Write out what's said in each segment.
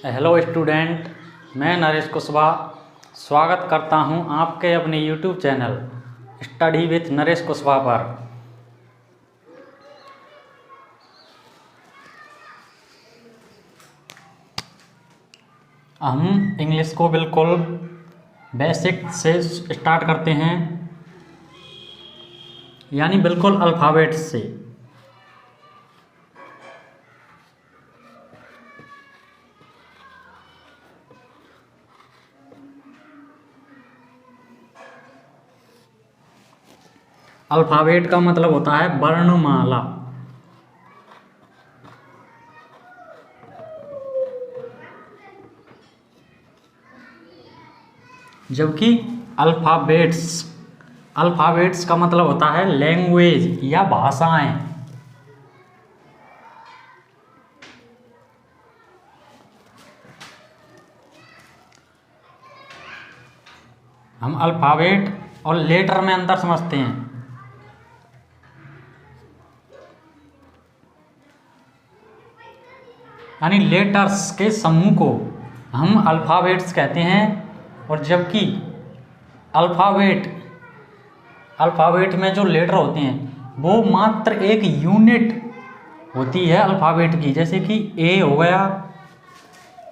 Hello student, मैं नरेश कुशवाहा स्वागत करता हूं आपके अपने YouTube channel study with Naresh Kushwaha पर। हम इंग्लिश को बिल्कुल बेसिक से स्टार्ट करते हैं, यानी बिल्कुल अल्फ़ाबेट से। अल्फ़ाबेट का मतलब होता है वर्णमाला। जबकि अल्फ़ाबेट्स का मतलब होता है लैंग्वेज या भाषाएं। हम अल्फ़ाबेट और लेटर में अंतर समझते हैं। यानी लेटर्स के समूह को हम अल्फ़ाबेट्स कहते हैं, और जबकि अल्फ़ाबेट में जो लेटर होते हैं वो मात्र एक यूनिट होती है अल्फ़ाबेट की। जैसे कि ए हो गया,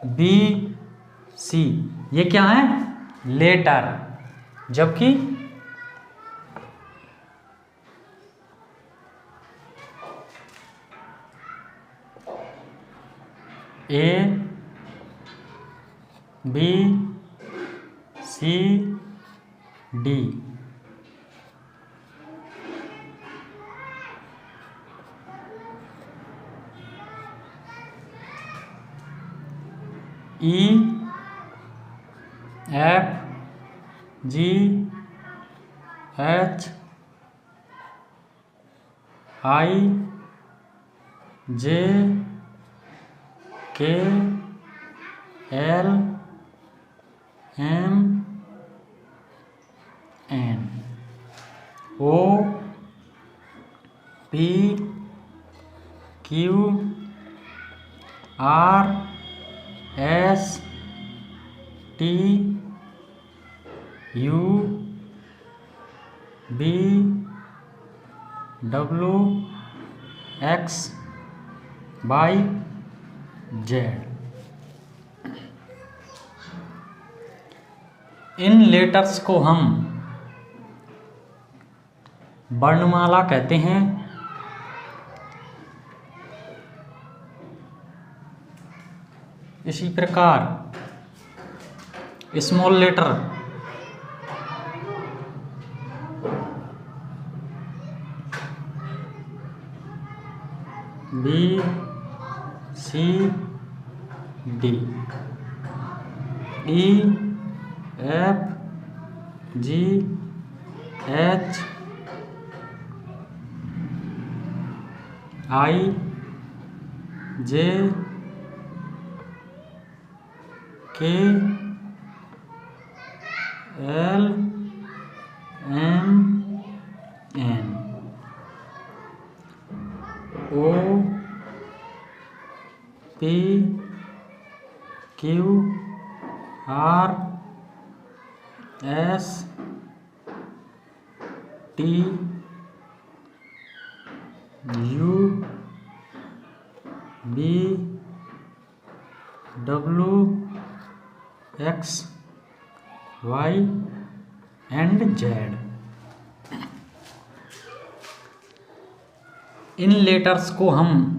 बी, सी, ये क्या है? लेटर। जबकि A, B, C, D, E, F, G, H, I, J, K, L, M, N, O, P, Q, R, S, T, U, V, W, X, Y, Z. इन लेटर्स को हम वर्णमाला कहते हैं। इसी प्रकार small letter B, C, D, E, F, G, H, I, J, K, L, M, N, O, P, Q, R, S, T, U, V, W, X, Y and Z. इन letters को हम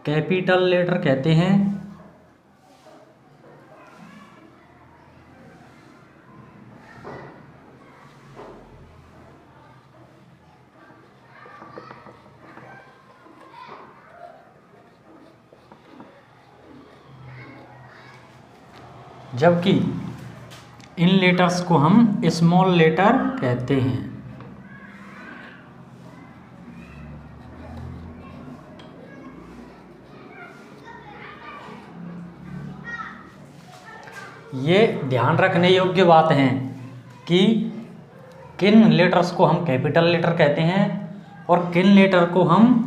कैपिटल लेटर कहते हैं। जबकि इन letters को हम small letter कहते हैं। ये ध्यान रखने योग्य बात है कि किन लेटर्स को हम कैपिटल लेटर कहते हैं और किन लेटर को हम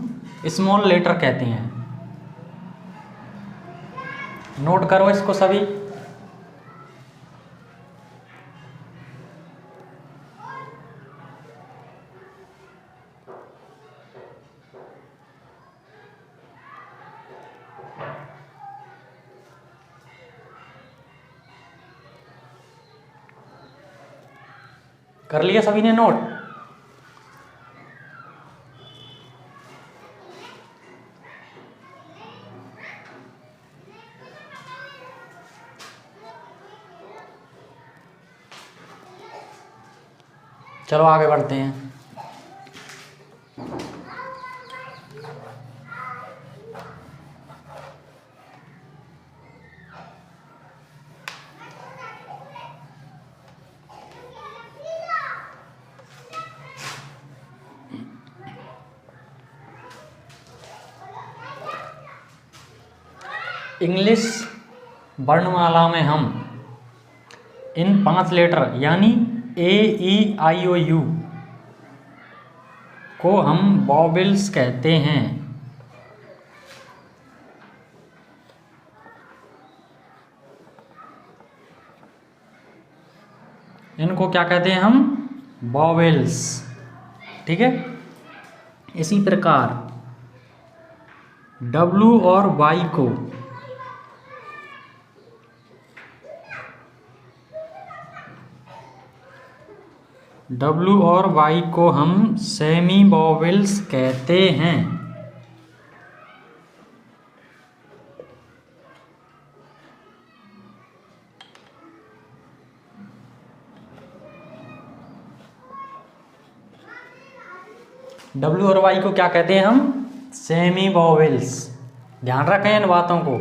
स्मॉल लेटर कहते हैं। नोट करो इसको सभी। कर लिया सभी ने नोट? चलो आगे बढ़ते हैं। इंग्लिश वर्णमाला में हम इन 5 लेटर यानी ए ई आई ओ यू को हम वॉवेल्स कहते हैं। इनको क्या कहते हैं हम? वॉवेल्स। ठीक है। इसी प्रकार डब्लू और वाई को हम सेमी वॉवेल्स कहते हैं। डब्लू और वाई को क्या कहते हैं हम? Semi vowels. ध्यान रखें इन बातों को।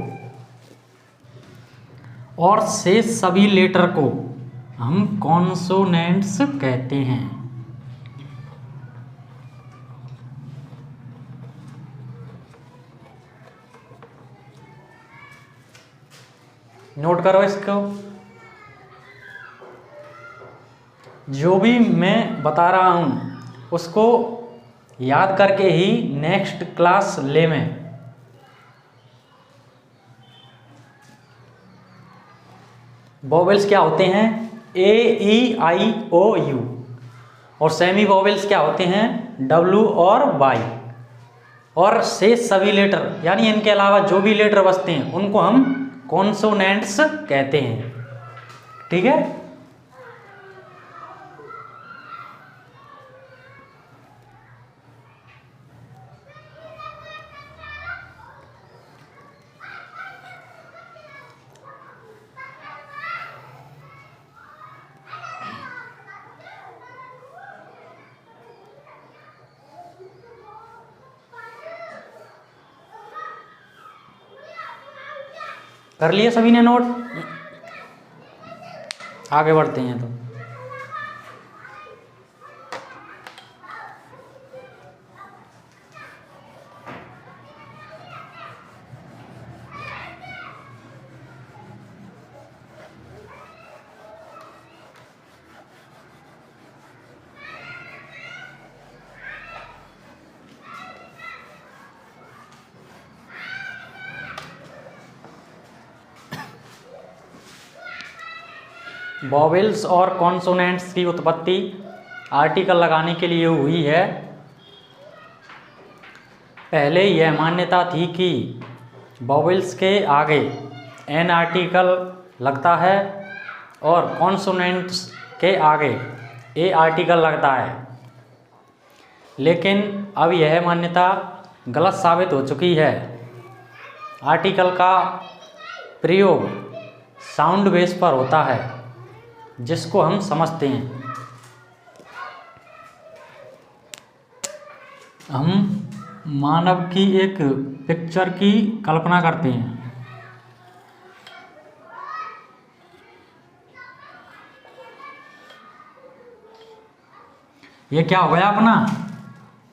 और शेष सभी लेटर को हम कॉन्सोनेंट्स कहते हैं। नोट करो इसको। जो भी मैं बता रहा हूं उसको याद करके ही नेक्स्ट क्लास ले में वॉवेल्स क्या होते हैं? ए ई आई ओ यू। और सेमी वॉवेल्स क्या होते हैं? डब्लू और वाई। और शेष सभी लेटर यानी इनके अलावा जो भी लेटर बचते हैं उनको हम कॉन्सोनेंट्स कहते हैं। ठीक है। कर लिए सभी ने नोट? आगे बढ़ते हैं तो वॉवेल्स और कॉन्सोनेंट्स की उत्पत्ति आर्टिकल लगाने के लिए हुई है। पहले यह मान्यता थी कि वॉवेल्स के आगे एन आर्टिकल लगता है और कॉन्सोनेंट्स के आगे ए आर्टिकल लगता है। लेकिन अब यह मान्यता गलत साबित हो चुकी है। आर्टिकल का प्रयोग साउंड बेस पर होता है जिसको हम समझते हैं। हम मानव की एक पिक्चर की कल्पना करते हैं। ये क्या हो गया? अपना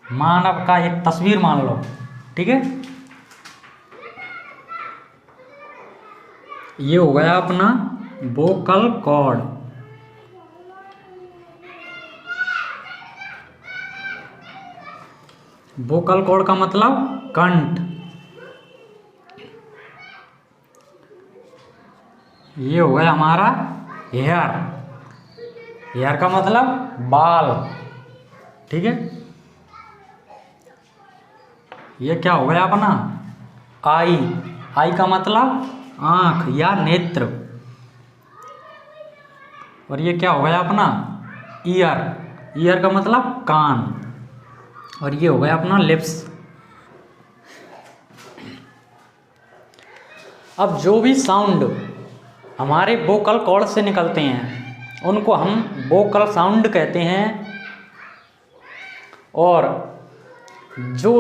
मानव का एक तस्वीर मान लो। ठीक है। ये हो गया अपना वोकल कॉर्ड। वोकल कॉर्ड का मतलब कंठ। ये हो गया हमारा हेयर, हेयर का मतलब बाल, ठीक है। ये क्या हो गया अपना आई, आई का मतलब आँख या नेत्र। और ये क्या हो गया अपना ईयर, ईयर का मतलब कान। और ये हो गया अपना लिप्स। अब जो भी साउंड हमारे वोकल कॉर्ड से निकलते हैं उनको हम वोकल साउंड कहते हैं। और जो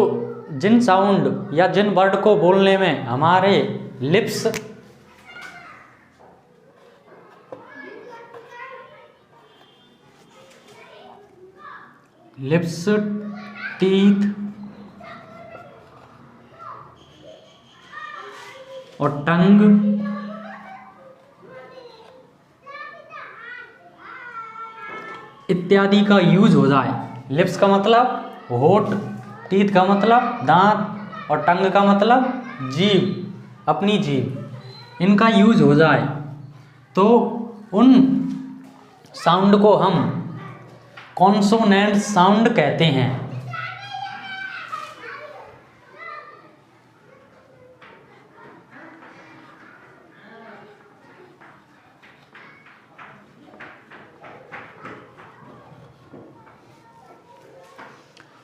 जिन साउंड या जिन वर्ड को बोलने में हमारे लिप्स टीथ और टंग इत्यादि का यूज हो जाए, लिप्स का मतलब होठ, टीथ का मतलब दांत और टंग का मतलब जीभ, अपनी जीभ, इनका यूज हो जाए तो उन साउंड को हम कॉन्सोनेंट साउंड कहते हैं।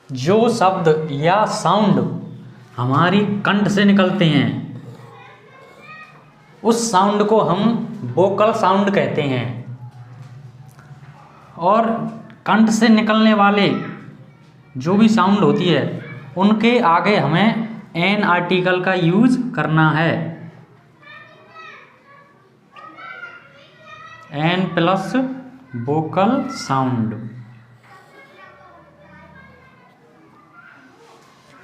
जो शब्द या साउंड हमारी कंठ से निकलते हैं उस साउंड को हम वोकल साउंड कहते हैं। और कंठ से निकलने वाले जो भी साउंड होती है उनके आगे हमें एन आर्टिकल का यूज करना है, एन प्लस वोकल साउंड।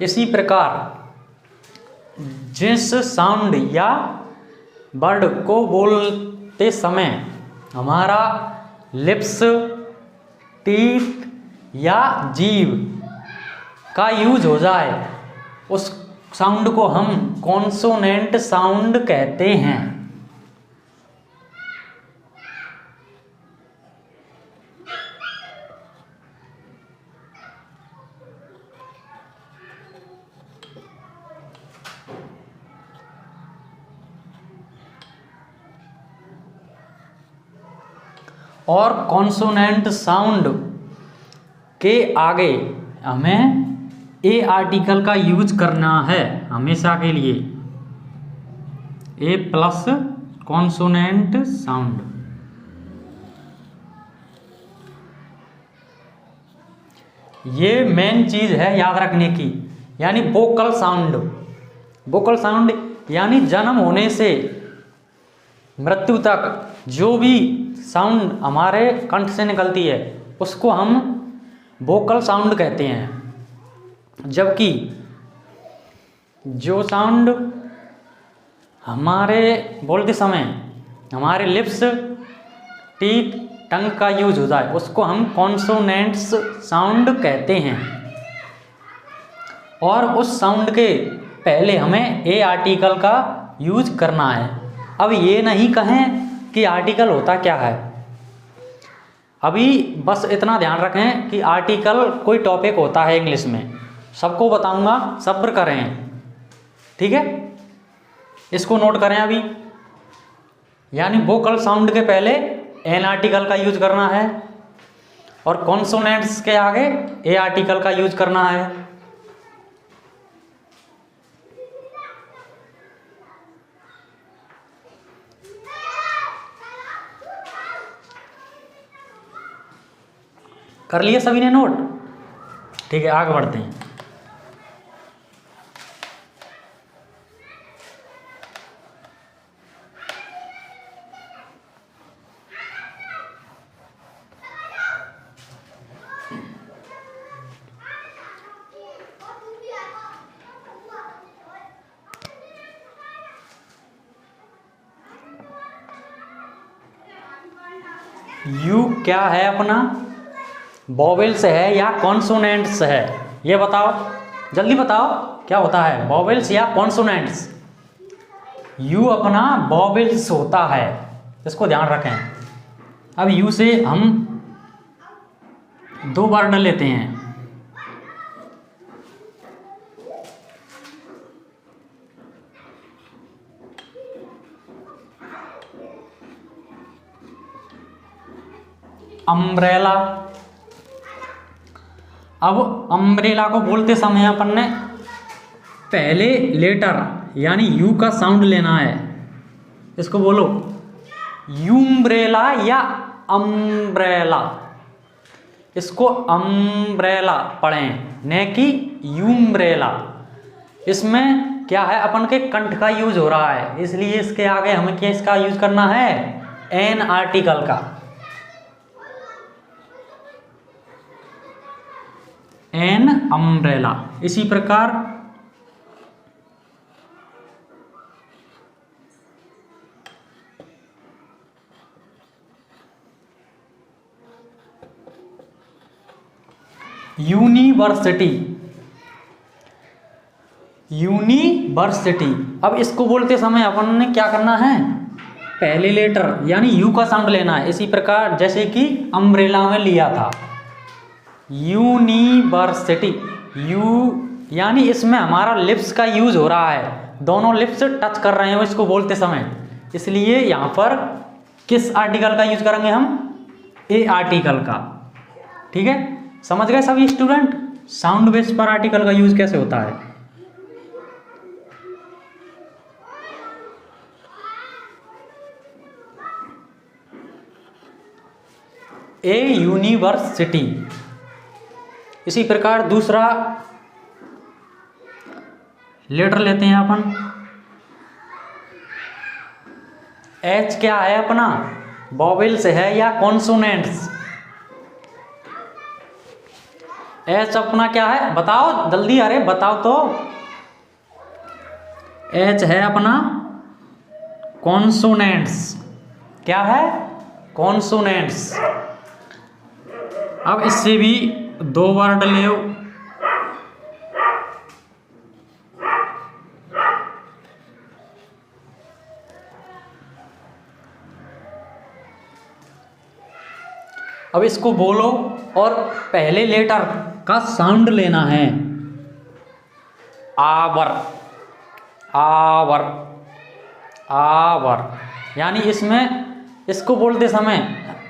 इसी प्रकार जिस साउंड या वर्ड को बोलते समय हमारा लिप्स, टीथ या जीभ का यूज हो जाए उस साउंड को हम कॉन्सोनेंट साउंड कहते हैं। और कॉन्सोनेंट साउंड के आगे हमें ए आर्टिकल का यूज करना है हमेशा के लिए, ए प्लस कॉन्सोनेंट साउंड। ये मेन चीज है याद रखने की, यानी वोकल साउंड। वोकल साउंड यानी जन्म होने से मृत्यु तक जो भी साउंड हमारे कंठ से निकलती है उसको हम वोकल साउंड कहते हैं। जबकि जो साउंड हमारे बोलते समय हमारे लिप्स, टीथ, टंग का यूज हो जाए उसको हम कॉन्सोनेंट्स साउंड कहते हैं। और उस साउंड के पहले हमें ए आर्टिकल का यूज करना है। अब ये नहीं कहें कि आर्टिकल होता क्या है, अभी बस इतना ध्यान रखें कि आर्टिकल कोई टॉपिक होता है इंग्लिश में, सबको बताऊंगा, सब्र करें, ठीक है। इसको नोट करें अभी, यानी वोकल साउंड के पहले एन आर्टिकल का यूज करना है और कॉन्सोनेंट्स के आगे ए आर्टिकल का यूज करना है। कर लिया सभी ने नोट? ठीक है, आगे बढ़ते हैं। यू क्या है अपना, वॉवेल्स है या कॉन्सोनेंट्स है? ये बताओ, जल्दी बताओ क्या होता है, वॉवेल्स या कॉन्सोनेंट्स? यू अपना वॉवेल्स होता है, इसको ध्यान रखें। अब यू से हम 2 वर्ड लेते हैं। अम्ब्रेला। अब अम्ब्रेला को बोलते समय अपन ने पहले लेटर यानी यू का साउंड लेना है। इसको बोलो यूम्ब्रेला या अम्ब्रेला। इसको अम्ब्रेला पढ़ें न कि यूम्ब्रेला। इसमें क्या है, अपन के कंठ का यूज हो रहा है, इसलिए इसके आगे हमें क्या इसका यूज करना है, एन आर्टिकल का। An umbrella. इसी प्रकार यूनिवर्सिटी। यूनिवर्सिटी। अब इसको बोलते समय अपन ने क्या करना है, पहले लेटर यानी यू का साउंड लेना है। इसी प्रकार जैसे कि अम्ब्रेला में लिया था यूनिवर्सिटी। यू यानी इसमें हमारा लिप्स का यूज हो रहा है, दोनों लिप्स टच कर रहे हैं इसको बोलते समय, इसलिए यहां पर किस आर्टिकल का यूज करेंगे हम, ए आर्टिकल का। ठीक है, समझ गए सभी स्टूडेंट साउंड बेस पर आर्टिकल का यूज कैसे होता है। ए यूनिवर्सिटी। इसी प्रकार दूसरा लेटर लेते हैं अपन। एच क्या है अपना, वॉवेल्स है या कॉन्सोनेंट्स। एच अपना क्या है बताओ जल्दी, अरे बताओ तो। एच है अपना कॉन्सोनेंट्स। क्या है, कॉन्सोनेंट्स। अब इससे भी 2 वर्ड ले। अब इसको बोलो और पहले लेटर का साउंड लेना है। आवर। आवर। आवर। यानी इसमें इसको बोलते समय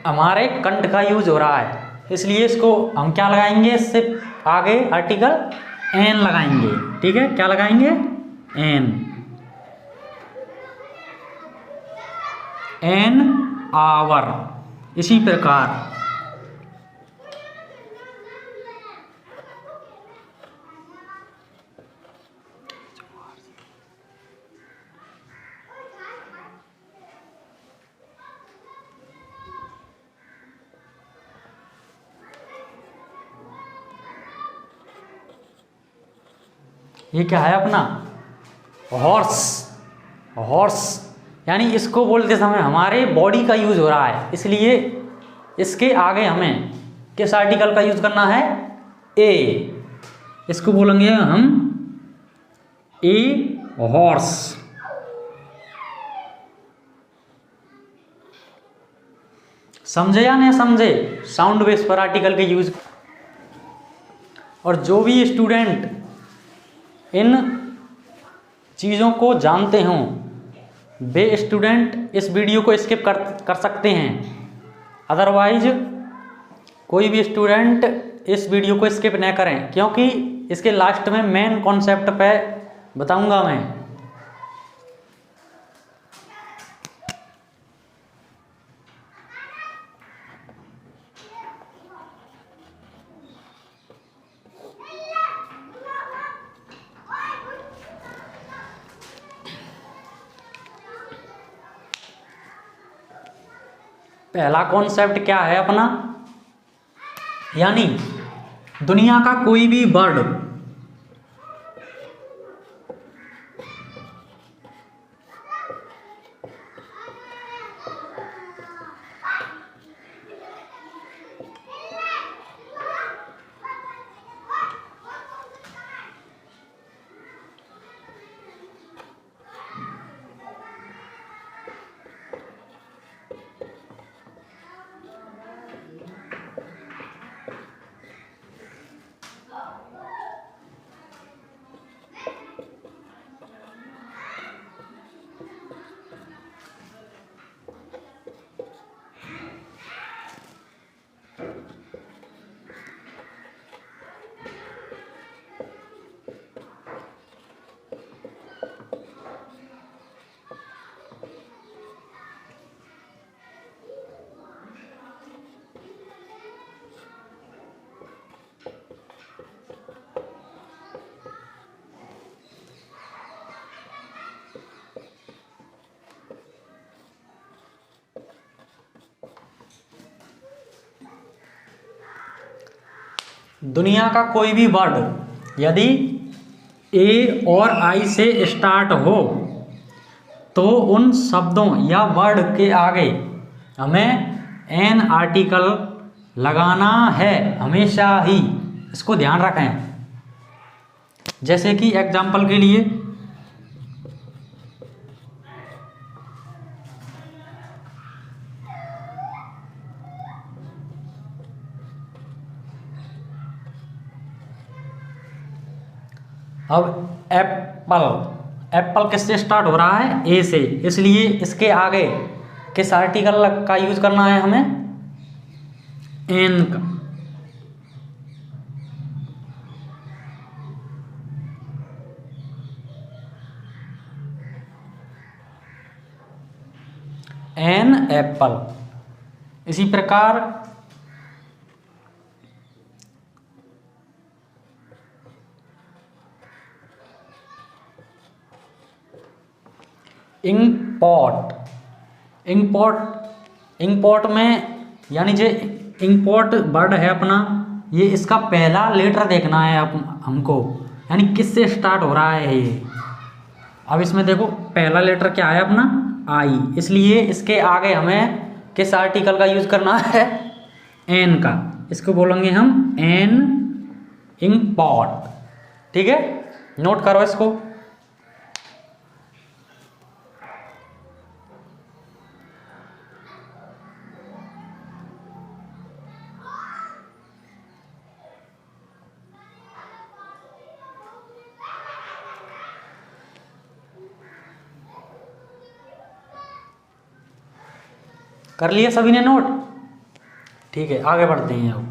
हमारे कंठ का यूज हो रहा है, इसलिए इसको हम क्या लगाएंगे, इससे आगे आर्टिकल एन लगाएंगे। ठीक है, क्या लगाएंगे, एन। An hour. इसी प्रकार ये क्या है अपना, हॉर्स। हॉर्स यानी इसको बोलते समय हमारे बॉडी का यूज हो रहा है, इसलिए इसके आगे हमें किस आर्टिकल का यूज करना है, ए। इसको बोलेंगे हम ए हॉर्स। समझे या नहीं समझे साउंड बेस पर आर्टिकल के यूज। और जो भी स्टूडेंट इन चीज़ों को जानते हों वे स्टूडेंट इस वीडियो को स्किप कर सकते हैं। अदरवाइज कोई भी स्टूडेंट इस वीडियो को स्किप न करें, क्योंकि इसके लास्ट में मेन कॉन्सेप्ट पे बताऊंगा मैं। पहला कॉन्सेप्ट क्या है अपना, यानी दुनिया का कोई भी बर्ड दुनिया का कोई भी वर्ड यदि ए और आई से स्टार्ट हो तो उन शब्दों या वर्ड के आगे हमें एन आर्टिकल लगाना है हमेशा ही। इसको ध्यान रखें। जैसे कि एग्जाम्पल के लिए अब एप्पल किससे स्टार्ट हो रहा है? ए से, इसलिए इसके आगे किस आर्टिकल का यूज करना है हमें? एन का। N apple. इसी प्रकार इंकपॉट में यानी जो इंकपॉट वर्ड है अपना, ये इसका पहला लेटर देखना है हमको, यानी किससे स्टार्ट हो रहा है ये। अब इसमें देखो पहला लेटर क्या है अपना? आई, इसलिए इसके आगे हमें किस आर्टिकल का यूज करना है? एन का। इसको बोलेंगे हम एन इंकपॉट। ठीक है, नोट करो इसको। कर लिया सभी ने नोट? ठीक है, आगे बढ़ते हैं अब।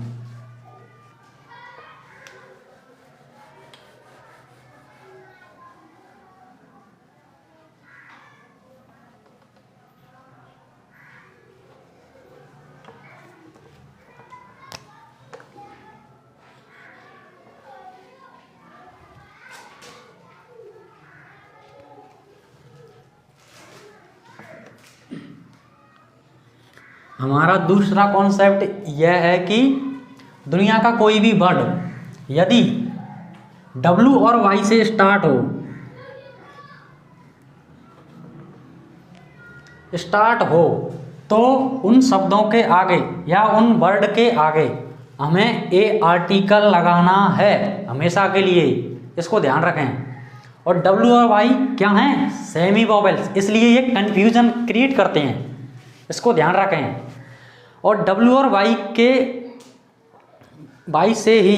हमारा दूसरा कॉन्सेप्ट यह है कि दुनिया का कोई भी वर्ड यदि W और Y से स्टार्ट हो तो उन शब्दों के आगे या उन वर्ड के आगे हमें ए आर्टिकल लगाना है हमेशा के लिए। इसको ध्यान रखें। और W और Y क्या हैं? सेमी वोवेल्स, इसलिए ये कंफ्यूजन क्रिएट करते हैं। इसको ध्यान रखें। और W और Y से ही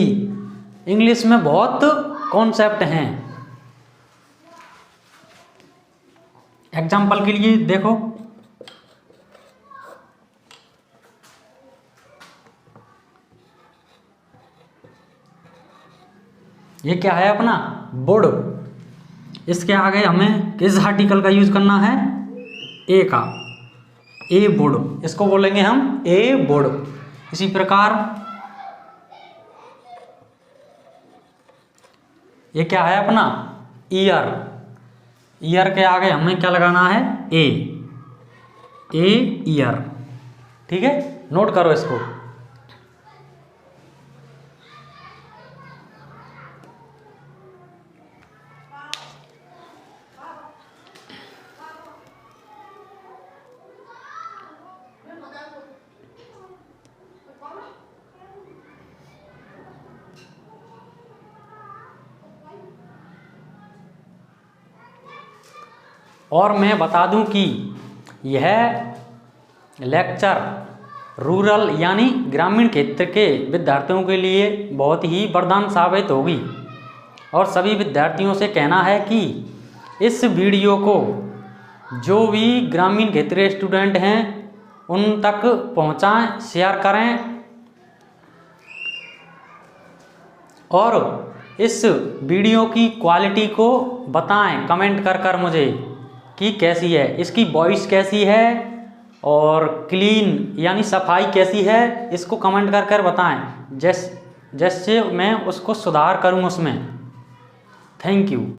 इंग्लिश में बहुत कॉन्सेप्ट हैं। एग्जाम्पल के लिए देखो, ये क्या है अपना? वुड। इसके आगे हमें किस आर्टिकल का यूज करना है? ए का। ए वुड, इसको बोलेंगे हम ए वुड। इसी प्रकार ये क्या है अपना? ईयर। ईयर के आगे हमें क्या लगाना है? A year. ठीक है, नोट करो इसको। और मैं बता दूं कि यह लेक्चर रूरल यानी ग्रामीण क्षेत्र के विद्यार्थियों के लिए बहुत ही वरदान साबित होगी। और सभी विद्यार्थियों से कहना है कि इस वीडियो को जो भी ग्रामीण क्षेत्र स्टूडेंट हैं उन तक पहुंचाएं, शेयर करें। और इस वीडियो की क्वालिटी को बताएं कमेंट कर मुझे कि कैसी है, इसकी वॉइस कैसी है और क्लीन यानी सफाई कैसी है, इसको कमेंट कर बताएं, जैसे मैं उसको सुधार करूं उसमें। Thank you.